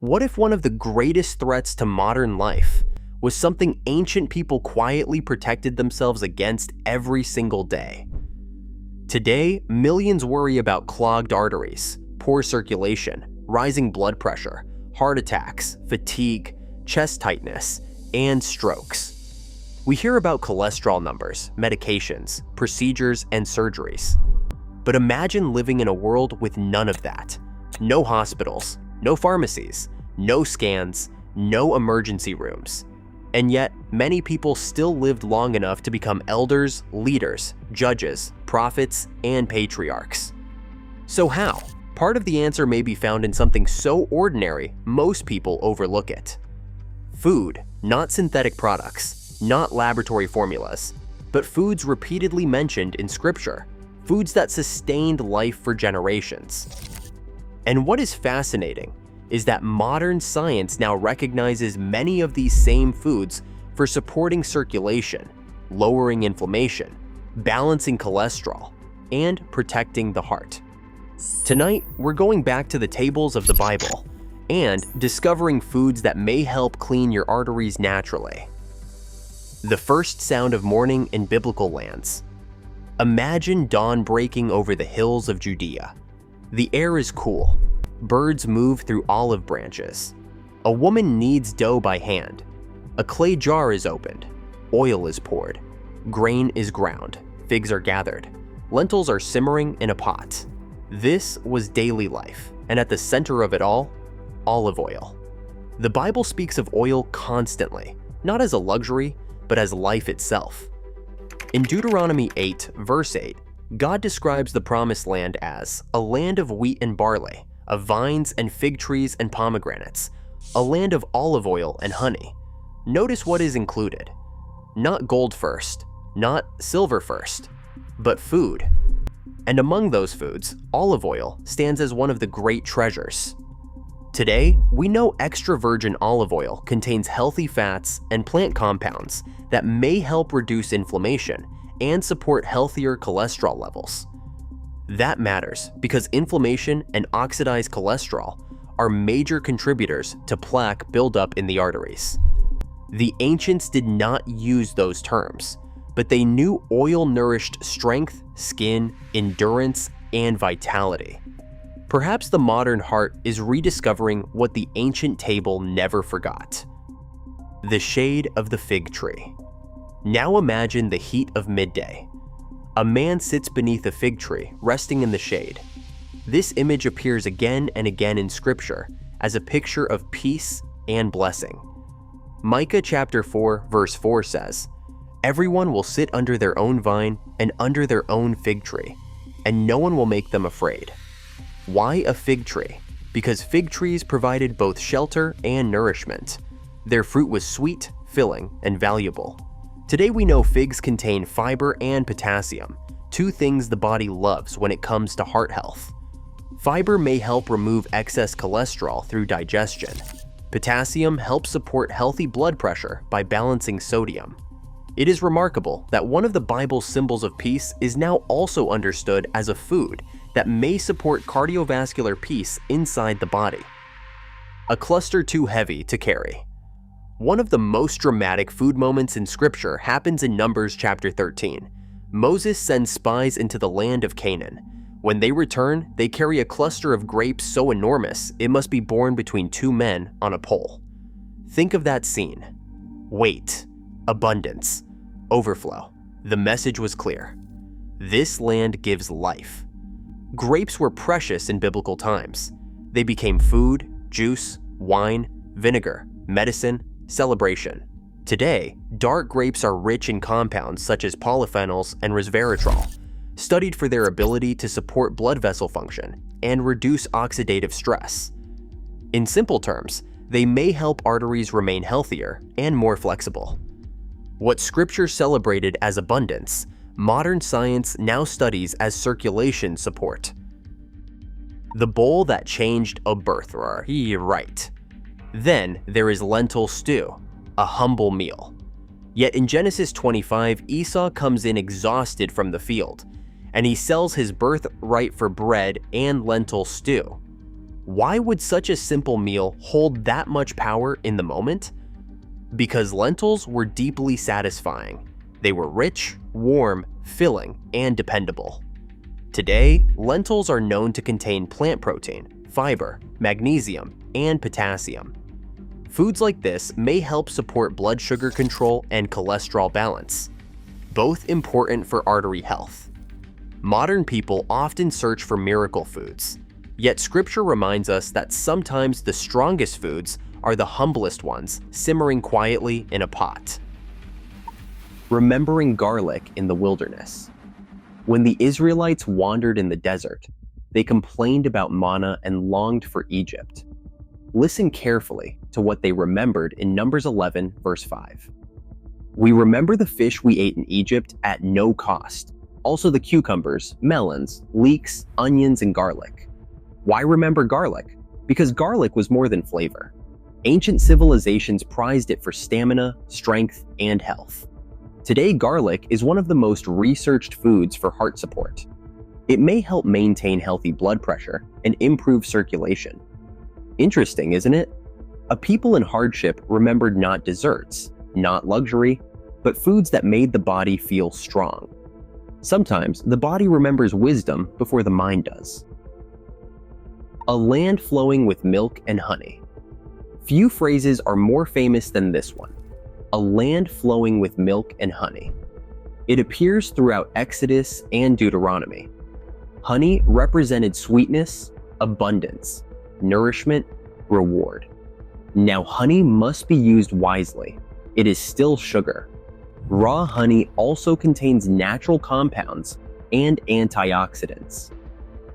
What if one of the greatest threats to modern life was something ancient people quietly protected themselves against every single day? Today, millions worry about clogged arteries, poor circulation, rising blood pressure, heart attacks, fatigue, chest tightness, and strokes. We hear about cholesterol numbers, medications, procedures, and surgeries. But imagine living in a world with none of that. No hospitals, no pharmacies, no scans, no emergency rooms. And yet, many people still lived long enough to become elders, leaders, judges, prophets, and patriarchs. So how? Part of the answer may be found in something so ordinary, most people overlook it. Food, not synthetic products, not laboratory formulas, but foods repeatedly mentioned in Scripture, foods that sustained life for generations. And what is fascinating is that modern science now recognizes many of these same foods for supporting circulation, lowering inflammation, balancing cholesterol, and protecting the heart. Tonight, we're going back to the tables of the Bible and discovering foods that may help clean your arteries naturally. The first sound of morning in biblical lands. Imagine dawn breaking over the hills of Judea. The air is cool. Birds move through olive branches. A woman kneads dough by hand. A clay jar is opened. Oil is poured. Grain is ground. Figs are gathered. Lentils are simmering in a pot. This was daily life, and at the center of it all, olive oil. The Bible speaks of oil constantly, not as a luxury, but as life itself. In Deuteronomy 8, verse 8, God describes the Promised Land as a land of wheat and barley, of vines and fig trees and pomegranates, a land of olive oil and honey. Notice what is included. Not gold first, not silver first, but food. And among those foods, olive oil stands as one of the great treasures. Today, we know extra virgin olive oil contains healthy fats and plant compounds that may help reduce inflammation and support healthier cholesterol levels. That matters because inflammation and oxidized cholesterol are major contributors to plaque buildup in the arteries. The ancients did not use those terms, but they knew oil nourished strength, skin, endurance, and vitality. Perhaps the modern heart is rediscovering what the ancient table never forgot. The shade of the fig tree. Now imagine the heat of midday. A man sits beneath a fig tree, resting in the shade. This image appears again and again in Scripture as a picture of peace and blessing. Micah chapter 4, verse 4 says, "Everyone will sit under their own vine and under their own fig tree, and no one will make them afraid." Why a fig tree? Because fig trees provided both shelter and nourishment. Their fruit was sweet, filling, and valuable. Today we know figs contain fiber and potassium, two things the body loves when it comes to heart health. Fiber may help remove excess cholesterol through digestion. Potassium helps support healthy blood pressure by balancing sodium. It is remarkable that one of the Bible's symbols of peace is now also understood as a food that may support cardiovascular peace inside the body. A cluster too heavy to carry. One of the most dramatic food moments in Scripture happens in Numbers chapter 13. Moses sends spies into the land of Canaan. When they return, they carry a cluster of grapes so enormous it must be borne between two men on a pole. Think of that scene. Weight, abundance, overflow. The message was clear. This land gives life. Grapes were precious in biblical times. They became food, juice, wine, vinegar, medicine, celebration. Today, dark grapes are rich in compounds such as polyphenols and resveratrol, studied for their ability to support blood vessel function and reduce oxidative stress. In simple terms, they may help arteries remain healthier and more flexible. What Scripture celebrated as abundance, modern science now studies as circulation support. The bowl that changed a birthright. Right. Then there is lentil stew, a humble meal. Yet in Genesis 25, Esau comes in exhausted from the field, and he sells his birthright for bread and lentil stew. Why would such a simple meal hold that much power in the moment? Because lentils were deeply satisfying. They were rich, warm, filling, and dependable. Today, lentils are known to contain plant protein, fiber, magnesium, and potassium. Foods like this may help support blood sugar control and cholesterol balance, both important for artery health. Modern people often search for miracle foods, yet Scripture reminds us that sometimes the strongest foods are the humblest ones, simmering quietly in a pot. Remembering garlic in the wilderness. When the Israelites wandered in the desert, they complained about manna and longed for Egypt. Listen carefully to what they remembered in Numbers 11, verse 5. We remember the fish we ate in Egypt at no cost, also the cucumbers, melons, leeks, onions, and garlic. Why remember garlic? Because garlic was more than flavor. Ancient civilizations prized it for stamina, strength, and health. Today, garlic is one of the most researched foods for heart support. It may help maintain healthy blood pressure and improve circulation. Interesting, isn't it? A people in hardship remembered not desserts, not luxury, but foods that made the body feel strong. Sometimes the body remembers wisdom before the mind does. A land flowing with milk and honey. Few phrases are more famous than this one. A land flowing with milk and honey. It appears throughout Exodus and Deuteronomy. Honey represented sweetness, abundance, nourishment, reward. Now, honey must be used wisely. It is still sugar. Raw honey also contains natural compounds and antioxidants.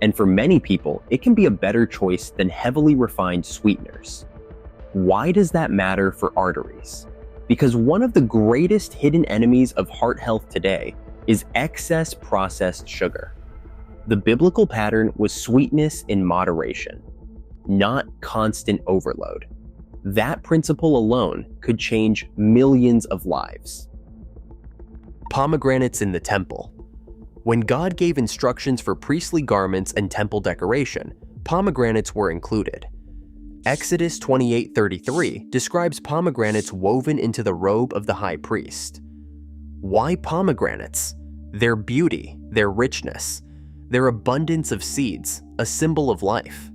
And for many people, it can be a better choice than heavily refined sweeteners. Why does that matter for arteries? Because one of the greatest hidden enemies of heart health today is excess processed sugar. The biblical pattern was sweetness in moderation, not constant overload. That principle alone could change millions of lives. Pomegranates in the temple. When God gave instructions for priestly garments and temple decoration, pomegranates were included. Exodus 28:33 describes pomegranates woven into the robe of the high priest. Why pomegranates? Their beauty, their richness, their abundance of seeds, a symbol of life.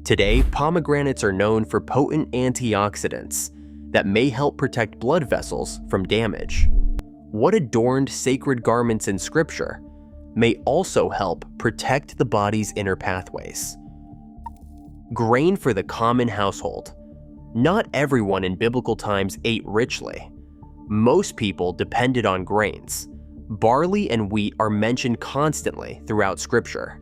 Today, pomegranates are known for potent antioxidants that may help protect blood vessels from damage. What adorned sacred garments in Scripture may also help protect the body's inner pathways. Grain for the common household. Not everyone in biblical times ate richly. Most people depended on grains. Barley and wheat are mentioned constantly throughout Scripture.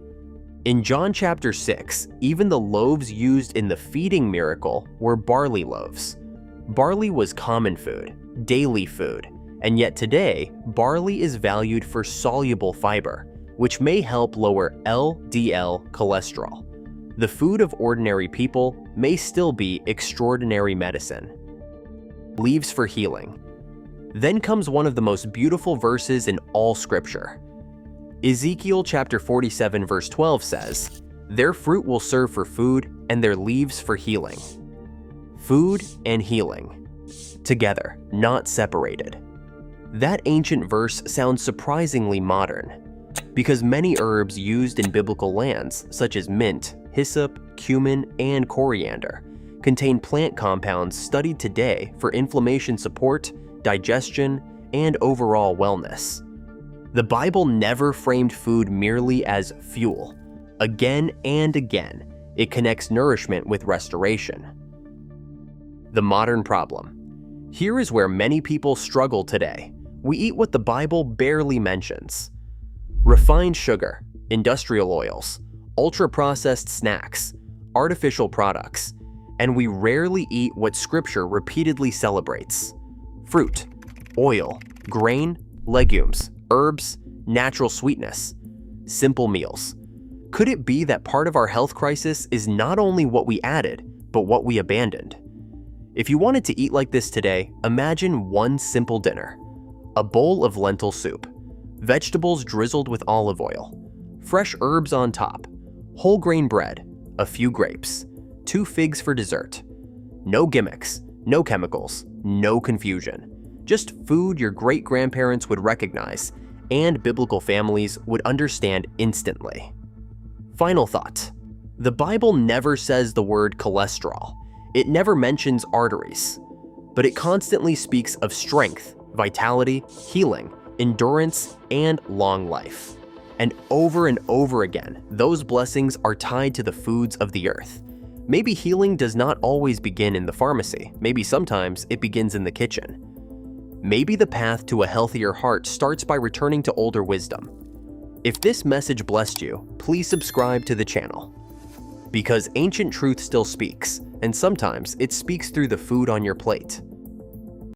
In John chapter 6, even the loaves used in the feeding miracle were barley loaves. Barley was common food, daily food, and yet today, barley is valued for soluble fiber, which may help lower LDL cholesterol. The food of ordinary people may still be extraordinary medicine. Leaves for healing. Then comes one of the most beautiful verses in all Scripture. Ezekiel chapter 47 verse 12 says, "Their fruit will serve for food and their leaves for healing." Food and healing. Together, not separated. That ancient verse sounds surprisingly modern, because many herbs used in biblical lands, such as mint, hyssop, cumin, and coriander, contain plant compounds studied today for inflammation support, digestion, and overall wellness. The Bible never framed food merely as fuel. Again and again, it connects nourishment with restoration. The modern problem. Here is where many people struggle today. We eat what the Bible barely mentions. Refined sugar, industrial oils, ultra-processed snacks, artificial products, and we rarely eat what Scripture repeatedly celebrates. Fruit, oil, grain, legumes, herbs, natural sweetness, simple meals. Could it be that part of our health crisis is not only what we added, but what we abandoned? If you wanted to eat like this today, imagine one simple dinner. A bowl of lentil soup, vegetables drizzled with olive oil, fresh herbs on top, whole grain bread, a few grapes, 2 figs for dessert. No gimmicks, no chemicals, no confusion. Just food your great-grandparents would recognize and biblical families would understand instantly. Final thought. The Bible never says the word cholesterol. It never mentions arteries, but it constantly speaks of strength, vitality, healing, endurance, and long life. And over again, those blessings are tied to the foods of the earth. Maybe healing does not always begin in the pharmacy. Maybe sometimes it begins in the kitchen. Maybe the path to a healthier heart starts by returning to older wisdom. If this message blessed you, please subscribe to the channel. Because ancient truth still speaks, and sometimes it speaks through the food on your plate.